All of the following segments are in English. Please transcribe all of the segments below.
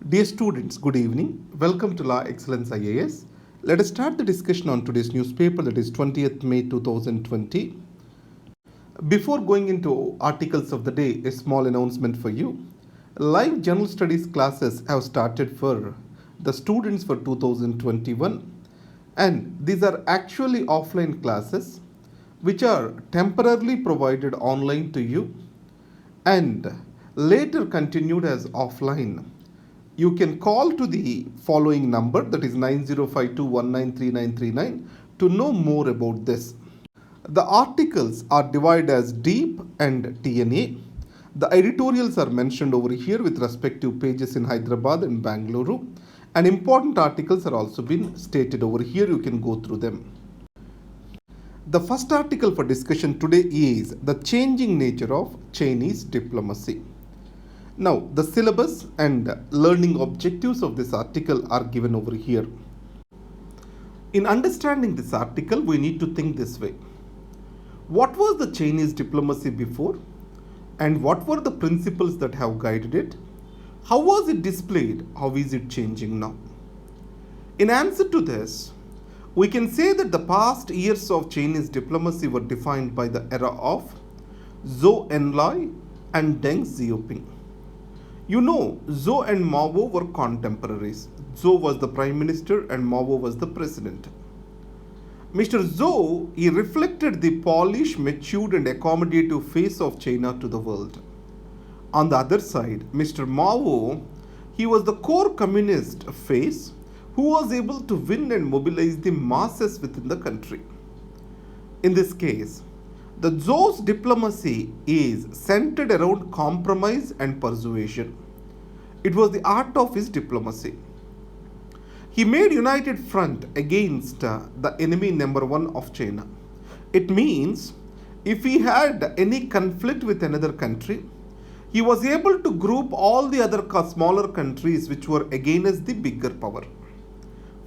Dear students, good evening. Welcome to Law Excellence IAS. Let us start the discussion on today's newspaper, that is 20th May 2020. Before going into articles of the day, a small announcement for you. Live general studies classes have started for the students for 2021, and these are actually offline classes which are temporarily provided online to you and later continued as offline. You can call to the following number, that is 9052193939, to know more about this. The articles are divided as deep and TNA. The editorials are mentioned over here with respective pages in Hyderabad and Bangalore, and important articles are also been stated over here. You can go through them. The first article for discussion today is the changing nature of Chinese diplomacy. Now, the syllabus and learning objectives of this article are given over here. In understanding this article, we need to think this way. What was the Chinese diplomacy before? And what were the principles that have guided it? How was it displayed? How is it changing now? In answer to this, we can say that the past years of Chinese diplomacy were defined by the era of Zhou Enlai and Deng Xiaoping. You know, Zhou and Mao were contemporaries. Zhou was the prime minister and Mao was the president. Mr. Zhou, he reflected the polished, matured and accommodative face of China to the world. On the other side, Mr. Mao, he was the core communist face who was able to win and mobilize the masses within the country. In this case, the Zhou's diplomacy is centered around compromise and persuasion. It was the art of his diplomacy. He made united front against the enemy number one of China. It means if he had any conflict with another country, he was able to group all the other smaller countries which were against the bigger power.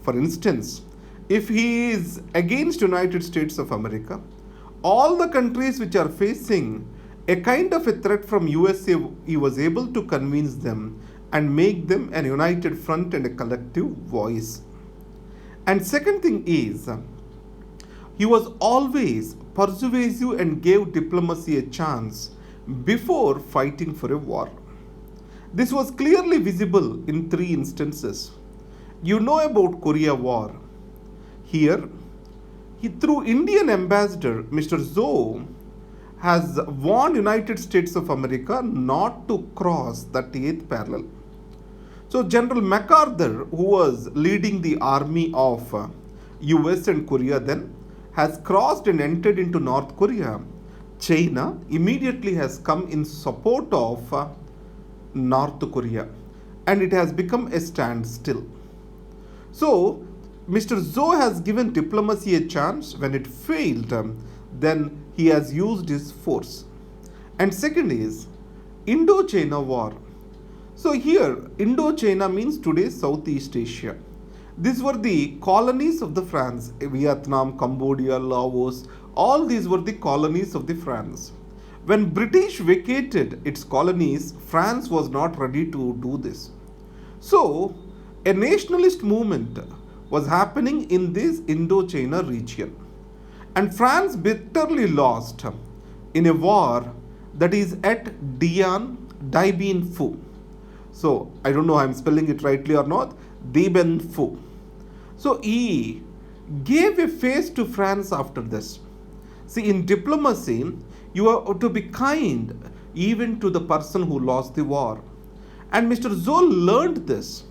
For instance, if he is against United States of America, all the countries which are facing a kind of a threat from USA, he was able to convince them and make them a united front and a collective voice. And second thing is, he was always persuasive and gave diplomacy a chance before fighting for a war. This was clearly visible in three instances. You know about Korea War. Here, through Indian ambassador, Mr. Zhou has warned United States of America not to cross the 38th parallel. So General MacArthur, who was leading the army of US and Korea then, has crossed and entered into North Korea. China immediately has come in support of North Korea, and it has become a standstill. So Mr. Zhou has given diplomacy a chance. When it failed, then he has used his force. And second is Indo-China War. So here, Indo-China means today Southeast Asia. These were the colonies of the France. Vietnam, Cambodia, Laos, all these were the colonies of the France. When British vacated its colonies, France was not ready to do this. So a nationalist movement was happening in this Indo-China region. And France bitterly lost in a war that is at Dien Bien Phu. So, I don't know if I'm spelling it rightly or not, Dien Phu. So, he gave a face to France after this. See, in diplomacy, you are to be kind even to the person who lost the war. And Mr. Zhou learned this.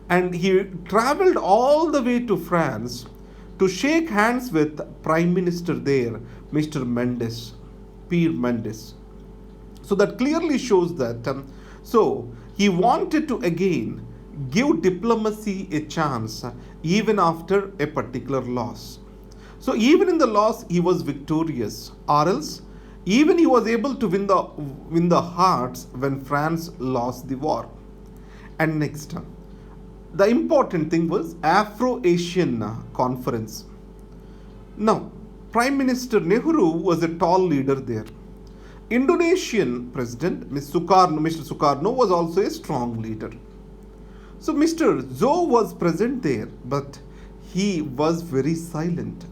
And he traveled all the way to France to shake hands with Prime Minister there, Mr. Mendes, Pierre Mendes. So that clearly shows that, so he wanted to again give diplomacy a chance even after a particular loss. So even in the loss, he was victorious, or else even he was able to win the hearts when France lost the war. And next, the important thing was Afro-Asian Conference. Now, Prime Minister Nehru was a tall leader there. Indonesian President Mr. Sukarno was also a strong leader. So Mr. Zhou was present there, but he was very silent.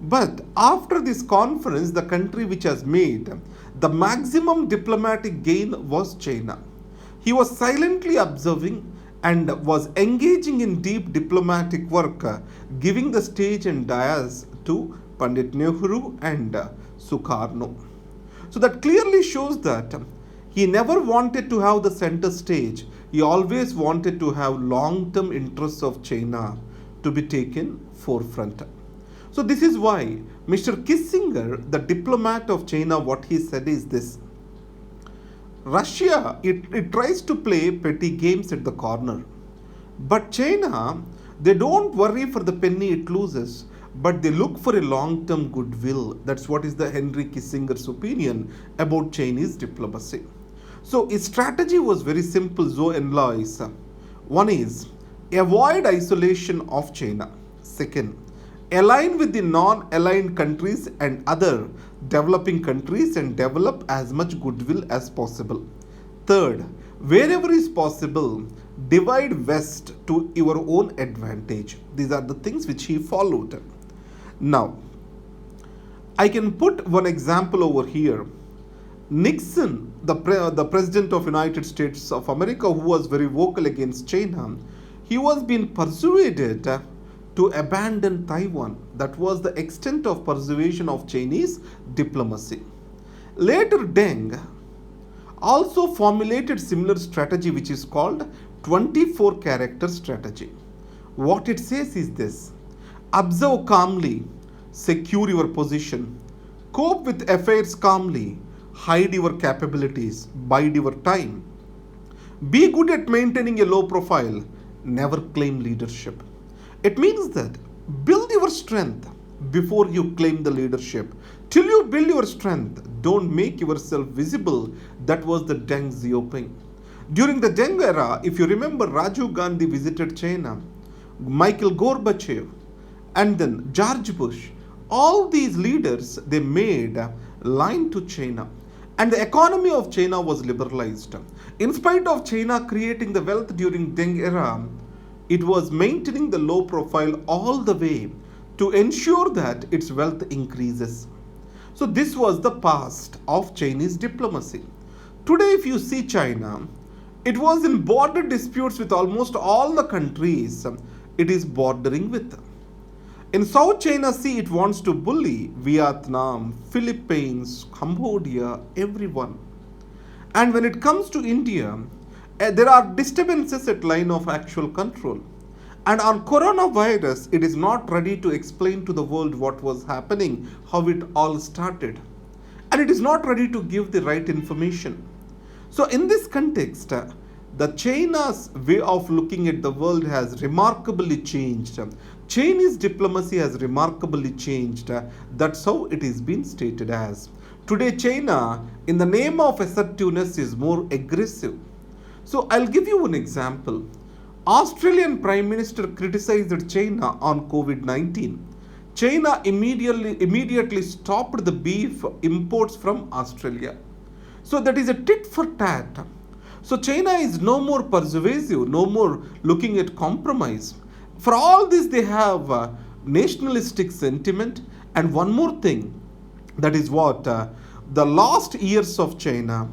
But after this conference, the country which has made the maximum diplomatic gain was China. He was silently observing and was engaging in deep diplomatic work, giving the stage and dais to Pandit Nehru and Sukarno. So that clearly shows that he never wanted to have the center stage. He always wanted to have long-term interests of China to be taken forefront. So this is why Mr. Kissinger, the diplomat of China, what he said is this. Russia, it tries to play petty games at the corner. But China, they don't worry for the penny it loses, but they look for a long-term goodwill. That's what is the Henry Kissinger's opinion about Chinese diplomacy. So his strategy was very simple, Zhou and Laex. One is avoid isolation of China. Second, align with the non-aligned countries and other developing countries and develop as much goodwill as possible. Third, wherever is possible, divide West to your own advantage. These are the things which he followed. Now, I can put one example over here. Nixon, the president of United States of America, who was very vocal against China, he was being persuaded to abandon Taiwan. That was the extent of persuasion of Chinese diplomacy. Later, Deng also formulated similar strategy which is called 24 character strategy. What it says is this: observe calmly, secure your position, cope with affairs calmly, hide your capabilities, bide your time. Be good at maintaining a low profile, never claim leadership. It means that build your strength before you claim the leadership. Till you build your strength, don't make yourself visible. That was the Deng Xiaoping. During the Deng era, if you remember, Rajiv Gandhi visited China, Michael Gorbachev, and then George Bush. All these leaders, they made a line to China. And the economy of China was liberalized. In spite of China creating the wealth during Deng era, it was maintaining the low profile all the way to ensure that its wealth increases. So this was the past of Chinese diplomacy. Today, if you see China, it was in border disputes with almost all the countries it is bordering with. In South China Sea, it wants to bully Vietnam, Philippines, Cambodia, everyone. And when it comes to India, there are disturbances at line of actual control. And on coronavirus, it is not ready to explain to the world what was happening, how it all started. And it is not ready to give the right information. So in this context, the China's way of looking at the world has remarkably changed. Chinese diplomacy has remarkably changed. That's how it is being stated as. Today, China, in the name of assertiveness, is more aggressive. So I'll give you an example. Australian Prime Minister criticized China on COVID-19. China immediately stopped the beef imports from Australia. So that is a tit for tat. So China is no more persuasive, no more looking at compromise. For all this, they have nationalistic sentiment. And one more thing, that is what the last years of China,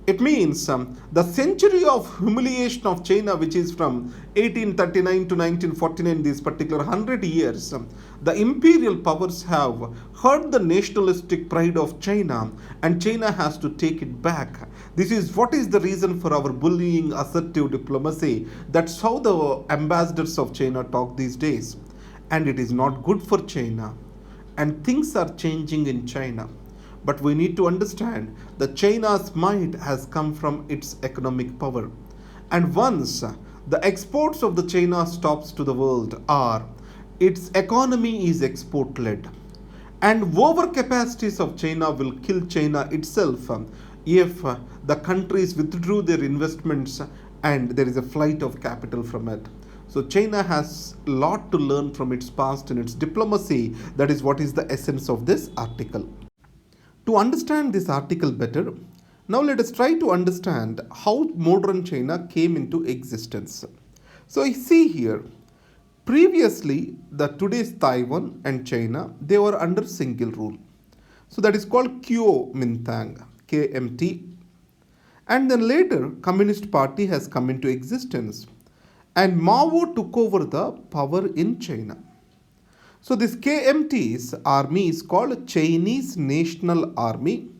it means the century of humiliation of China, which is from 1839 to 1949, these particular 100 years, the imperial powers have hurt the nationalistic pride of China, and China has to take it back. This is what is the reason for our bullying, assertive diplomacy. That's how the ambassadors of China talk these days. And it is not good for China. And things are changing in China. But we need to understand that China's might has come from its economic power. And once the exports of the China stops to the world are, its economy is export-led. And overcapacities of China will kill China itself if the countries withdrew their investments and there is a flight of capital from it. So China has a lot to learn from its past and its diplomacy. That is what is the essence of this article. To understand this article better, now let us try to understand how modern China came into existence. So you see here, previously the today's Taiwan and China, they were under single rule. So that is called Kuomintang, KMT. And then later, Communist Party has come into existence. And Mao took over the power in China. So this KMT's army is called Chinese National Army,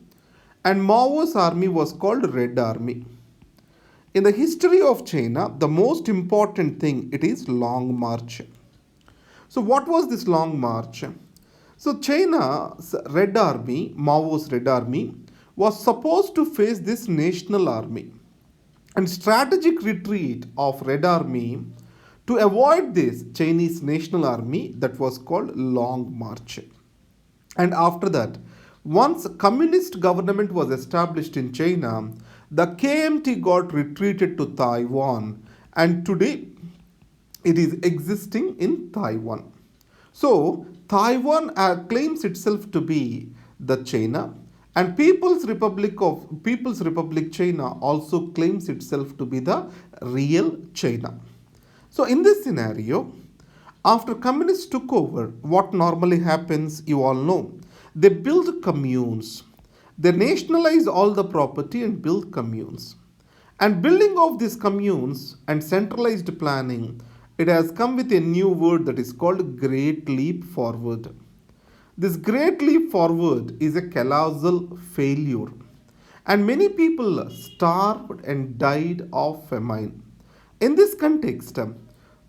and Mao's army was called Red Army. In the history of China, the most important thing it is Long March. So what was this Long March? So China's Red Army, Mao's Red Army, was supposed to face this National Army. And strategic retreat of Red Army to avoid this Chinese National Army, that was called Long March. And after that, once communist government was established in China, the KMT got retreated to Taiwan, and today it is existing in Taiwan. So Taiwan claims itself to be the China, and People's Republic China also claims itself to be the real China. So in this scenario, after communists took over, what normally happens, you all know, they build communes. They nationalize all the property and build communes. And building of these communes and centralized planning, it has come with a new word that is called Great Leap Forward. This Great Leap Forward is a colossal failure, and many people starved and died of famine. In this context,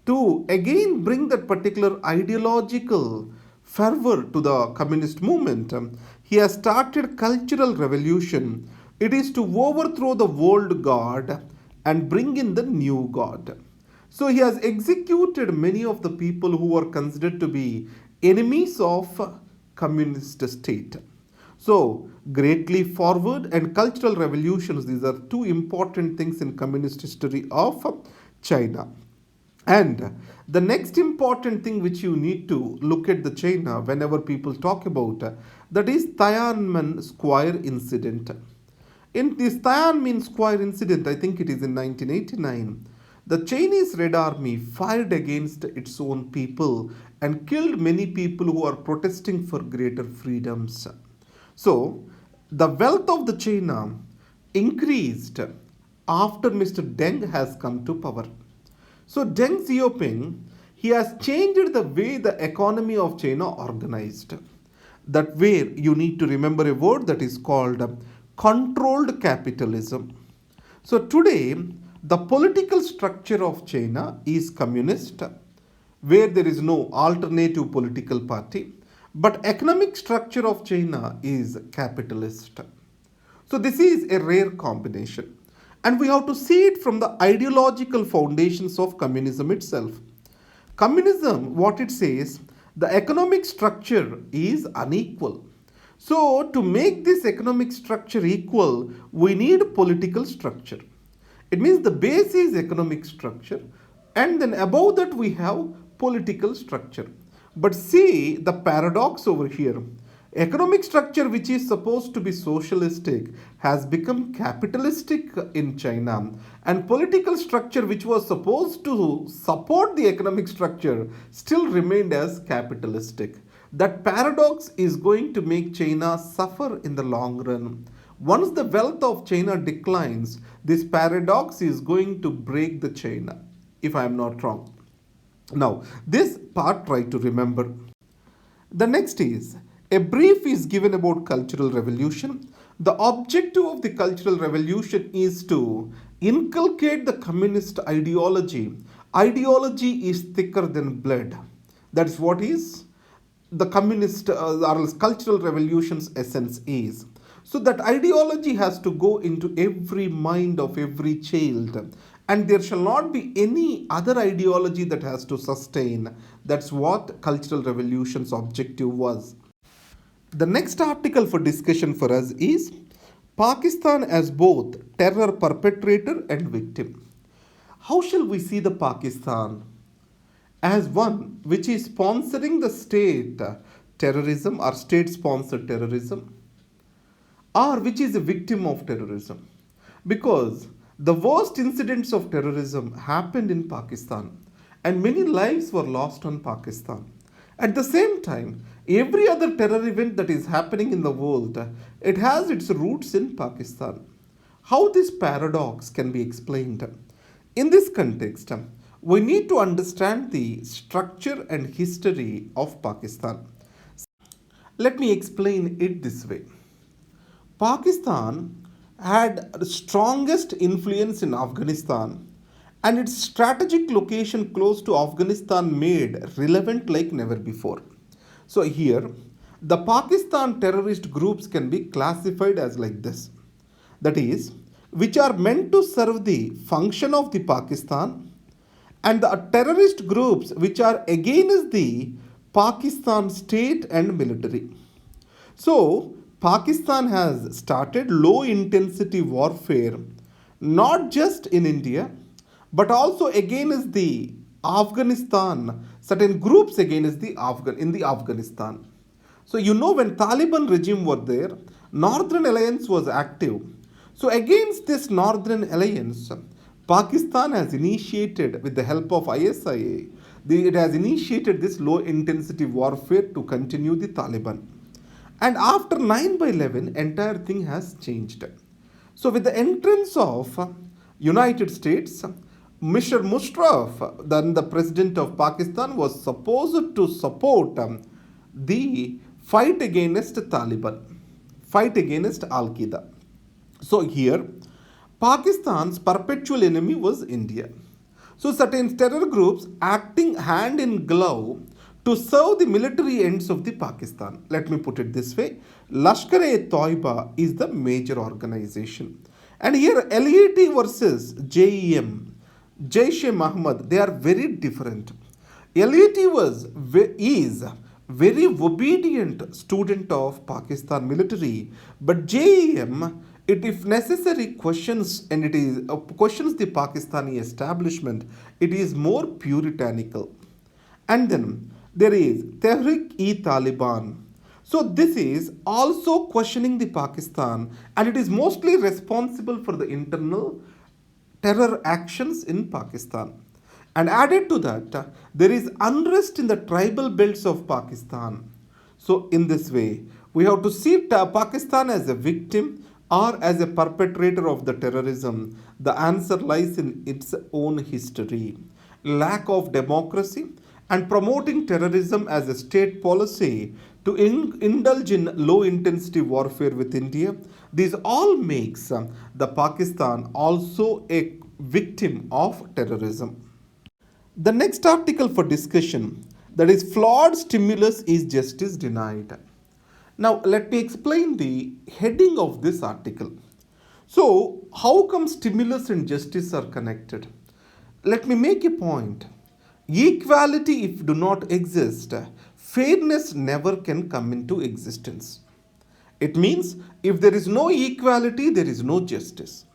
to again bring that particular ideological fervor to the communist movement, he has started cultural revolution. It is to overthrow the old god and bring in the new god. So he has executed many of the people who were considered to be enemies of communist state. So Great Leap Forward and cultural revolutions, these are two important things in communist history of China. And the next important thing which you need to look at the China whenever people talk about, that is Tiananmen Square incident. In this Tiananmen Square incident, I think it is in 1989, the Chinese Red Army fired against its own people and killed many people who are protesting for greater freedoms. So the wealth of the China increased after Mr. Deng has come to power. So Deng Xiaoping, he has changed the way the economy of China organized. That way you need to remember a word that is called controlled capitalism. So today the political structure of China is communist, where there is no alternative political party, but economic structure of China is capitalist. So this is a rare combination, and we have to see it from the ideological foundations of communism itself. Communism, what it says, the economic structure is unequal. So to make this economic structure equal, we need political structure. It means the base is economic structure, and then above that we have political structure. But see the paradox over here. Economic structure which is supposed to be socialistic has become capitalistic in China, and political structure which was supposed to support the economic structure still remained as capitalistic. That paradox is going to make China suffer in the long run. Once the wealth of China declines, this paradox is going to break the China, if I am not wrong. Now, this part try to remember. The next is, a brief is given about cultural revolution. The objective of the cultural revolution is to inculcate the communist ideology. Ideology is thicker than blood. That's what is the communist or cultural revolution's essence is. So that ideology has to go into every mind of every child, and there shall not be any other ideology that has to sustain. That's what cultural revolution's objective was. The next article for discussion for us is Pakistan as both terror perpetrator and victim. How shall we see the Pakistan? As one which is sponsoring the state terrorism or state sponsored terrorism, or which is a victim of terrorism? Because The worst incidents of terrorism happened in Pakistan, and many lives were lost on Pakistan. At the same time, every other terror event that is happening in the world, it has its roots in Pakistan. How this paradox can be explained? In this context, we need to understand the structure and history of Pakistan. Let me explain it this way. Pakistan had the strongest influence in Afghanistan, and its strategic location close to Afghanistan made relevant like never before. So here the Pakistan terrorist groups can be classified as like this, that is, which are meant to serve the function of the Pakistan, and the terrorist groups which are against the Pakistan state and military. So, Pakistan has started low intensity warfare not just in India but also against the Afghanistan, certain groups against the in the Afghanistan. So you know when Taliban regime were there, Northern Alliance was active. So against this Northern Alliance, Pakistan has initiated with the help of ISIA, it has initiated this low intensity warfare to continue the Taliban. And after 9 by 11, entire thing has changed. So with the entrance of United States, Mr. Musharraf, then the president of Pakistan, was supposed to support the fight against Taliban, fight against Al Qaeda. So here, Pakistan's perpetual enemy was India. So certain terror groups acting hand in glove to serve the military ends of the Pakistan. Let me put it this way. Lashkar-e-Toiba is the major organization. And here LET versus JEM, Jaish-e-Mohammed, they are very different. LET is very obedient student of Pakistan military, but JEM, it if necessary questions and it is questions the Pakistani establishment, it is more puritanical. And then there is Tehrik-e-Taliban. So this is also questioning the Pakistan, and it is mostly responsible for the internal terror actions in Pakistan. And added to that, there is unrest in the tribal belts of Pakistan. So in this way, we have to see Pakistan as a victim or as a perpetrator of the terrorism. The answer lies in its own history. Lack of democracy and promoting terrorism as a state policy to indulge in low intensity warfare with India. This all makes the Pakistan also a victim of terrorism. The next article for discussion, that is flawed stimulus is justice denied. Now let me explain the heading of this article. So how come stimulus and justice are connected? Let me make a point. Equality if do not exist, fairness never can come into existence. It means if there is no equality, there is no justice.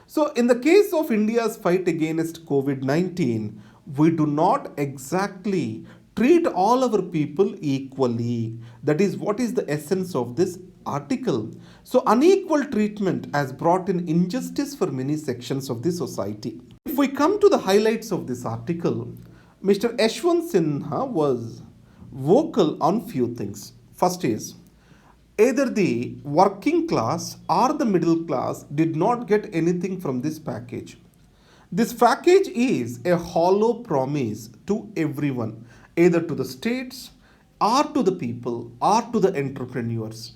So in the case of India's fight against COVID-19, we do not exactly treat all our people equally. That is what is the essence of this article. So unequal treatment has brought in injustice for many sections of the society. If we come to the highlights of this article, Mr. Yashwant Sinha was vocal on few things. First is, either the working class or the middle class did not get anything from this package. This package is a hollow promise to everyone, either to the states or to the people or to the entrepreneurs.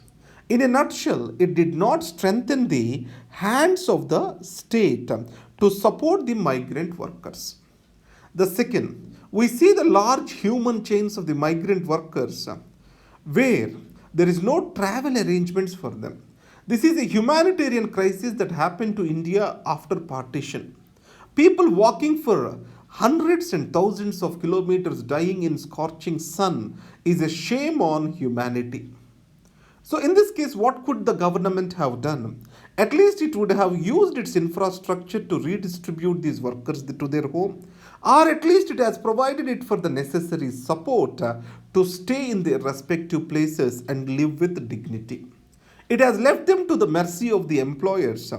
In a nutshell, it did not strengthen the hands of the state to support the migrant workers. The second, we see the large human chains of the migrant workers where there is no travel arrangements for them. This is a humanitarian crisis that happened to India after partition. People walking for hundreds and thousands of kilometers dying in scorching sun is a shame on humanity. So in this case, what could the government have done? At least it would have used its infrastructure to redistribute these workers to their home, or at least it has provided it for the necessary support to stay in their respective places and live with dignity. It has left them to the mercy of the employers,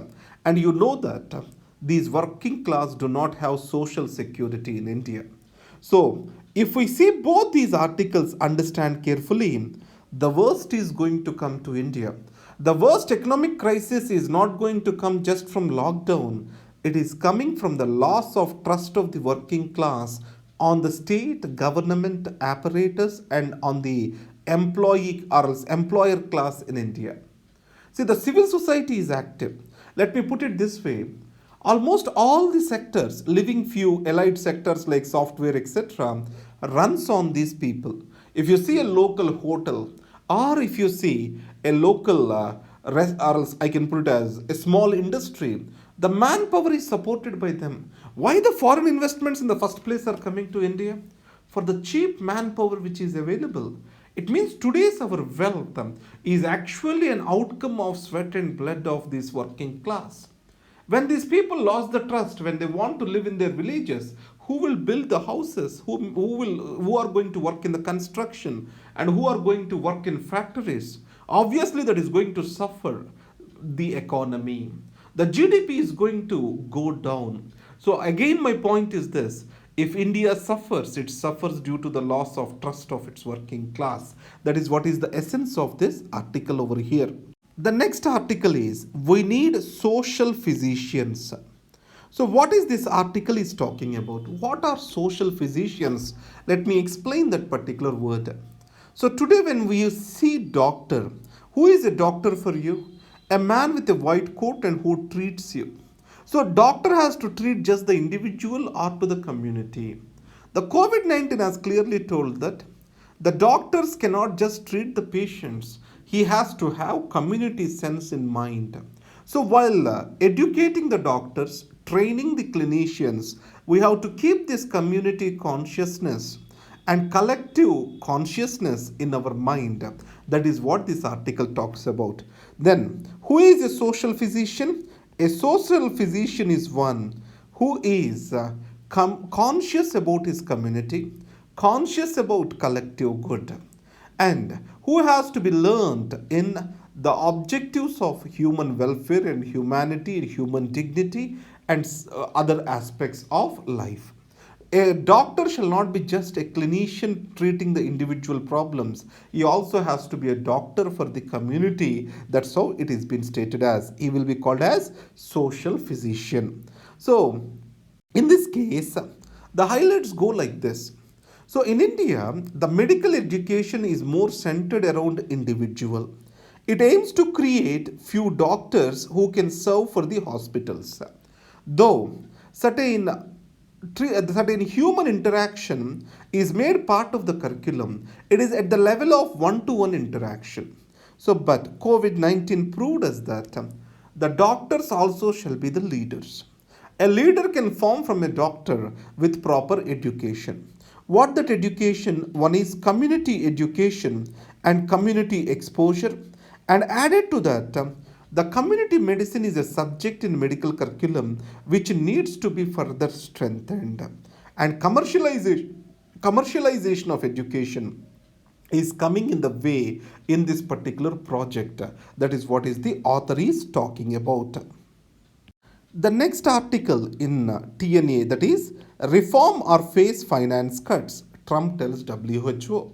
and you know that these working class do not have social security in India. So, if we see both these articles, understand carefully, the worst is going to come to India. The worst economic crisis is not going to come just from lockdown. It is coming from the loss of trust of the working class on the state government apparatus and on the employee or else employer class in India. See, the civil society is active. Let me put it this way. Almost all the sectors, living few allied sectors like software, etc., runs on these people. If you see a local hotel, or if you see a local, or else I can put it as a small industry, the manpower is supported by them. Why the foreign investments in the first place are coming to India? For the cheap manpower which is available. It means today's our wealth is actually an outcome of sweat and blood of this working class. When these people lost the trust, when they want to live in their villages, who will build the houses? Who are going to work in the construction and who are going to work in factories? Obviously, that is going to suffer the economy. The GDP is going to go down. So again, my point is this: if India suffers, it suffers due to the loss of trust of its working class. That is what is the essence of this article over here. The next article is we need social physicians. So what is this article is talking about? What are social physicians? Let me explain that particular word. So today when we see doctor, who is a doctor for you? A man with a white coat and who treats you. So doctor has to treat just the individual or to the community. The COVID-19 has clearly told that the doctors cannot just treat the patients. He has to have community sense in mind. So while educating the doctors, training the clinicians, we have to keep this community consciousness and collective consciousness in our mind. That is what this article talks about. Then, who is a social physician? A social physician is one who is conscious about his community, conscious about collective good, and who has to be learned in the objectives of human welfare and humanity and human dignity and other aspects of life. A doctor shall not be just a clinician treating the individual problems. He also has to be a doctor for the community. That's how it is been stated as. He will be called as social physician. So, in this case, the highlights go like this. So, in India, the medical education is more centered around individual. It aims to create few doctors who can serve for the hospitals. Though certain human interaction is made part of the curriculum, it is at the level of one-to-one interaction. So, but COVID-19 proved us that the doctors also shall be the leaders. A leader can form from a doctor with proper education. What that education? One is community education and community exposure, and added to that, the community medicine is a subject in medical curriculum which needs to be further strengthened. And commercialization of education is coming in the way in this particular project. That is what is the author is talking about. The next article in TNA, that is reform or face finance cuts, Trump tells WHO.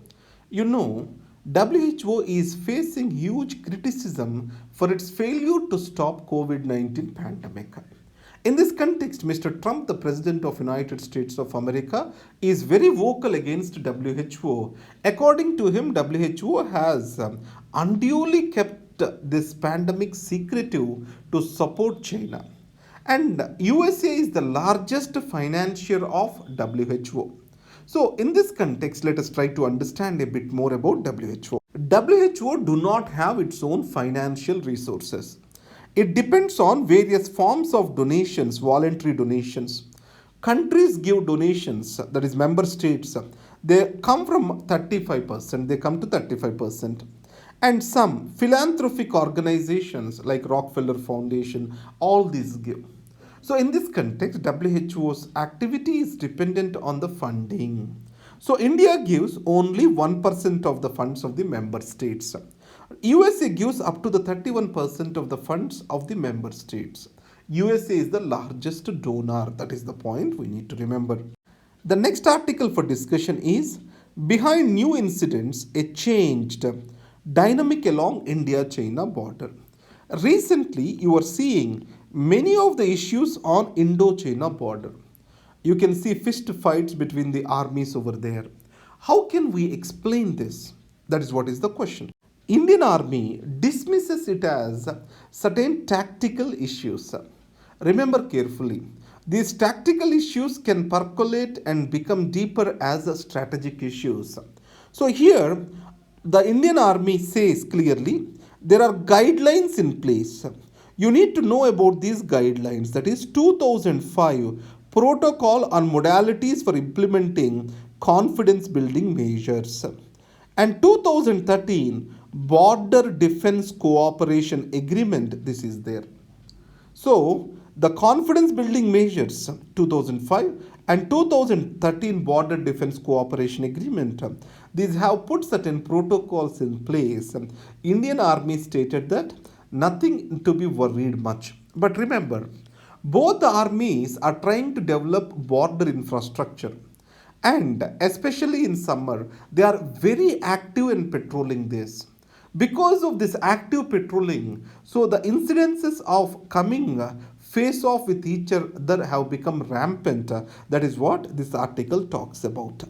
You know, WHO is facing huge criticism for its failure to stop COVID-19 pandemic. In this context, Mr. Trump, the President of United States of America, is very vocal against WHO. According to him, WHO has unduly kept this pandemic secretive to support China. And USA is the largest financier of WHO. So in this context, let us try to understand a bit more about WHO. WHO do not have its own financial resources. It depends on various forms of donations, voluntary donations. Countries give donations, that is member states, they come from 35%, they come to 35%. And some philanthropic organizations like Rockefeller Foundation, all these give. So in this context, WHO's activity is dependent on the funding. So India gives only 1% of the funds of the member states. USA gives up to the 31% of the funds of the member states. USA is the largest donor. That is the point we need to remember. The next article for discussion is Behind New Incidents, a Changed Dynamic Along India-China Border. Recently, you are seeing many of the issues on Indo-China border. You can see fist fights between the armies over there. How can we explain this? That is what is the question. Indian Army dismisses it as certain tactical issues. Remember carefully, these tactical issues can percolate and become deeper as strategic issues. So here, the Indian Army says clearly there are guidelines in place. You need to know about these guidelines. That is 2005 Protocol on Modalities for Implementing Confidence Building Measures and 2013 Border Defense Cooperation Agreement. This is there. So, the confidence building measures 2005 and 2013 Border Defense Cooperation Agreement, these have put certain protocols in place. Indian Army stated that nothing to be worried much. But remember, both the armies are trying to develop border infrastructure, and especially in summer they are very active in patrolling this. Because of this active patrolling, so the incidences of coming face off with each other have become rampant. That is what this article talks about.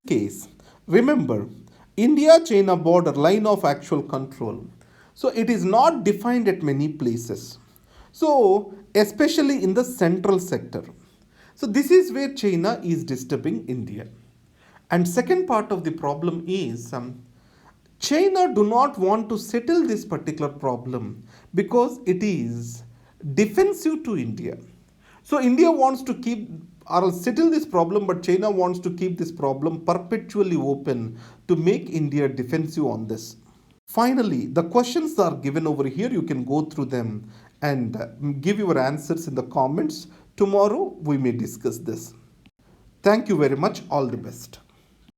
Case, remember, India China border line of actual control, so it is not defined at many places, so especially in the central sector. So this is where China is disturbing India. And second part of the problem is China do not want to settle this particular problem because it is defensive to India. So India wants to keep or settle this problem, but China wants to keep this problem perpetually open to make India defensive on this. Finally, the questions are given over here. You can go through them and give your answers in the comments. Tomorrow we may discuss this. Thank you very much. All the best.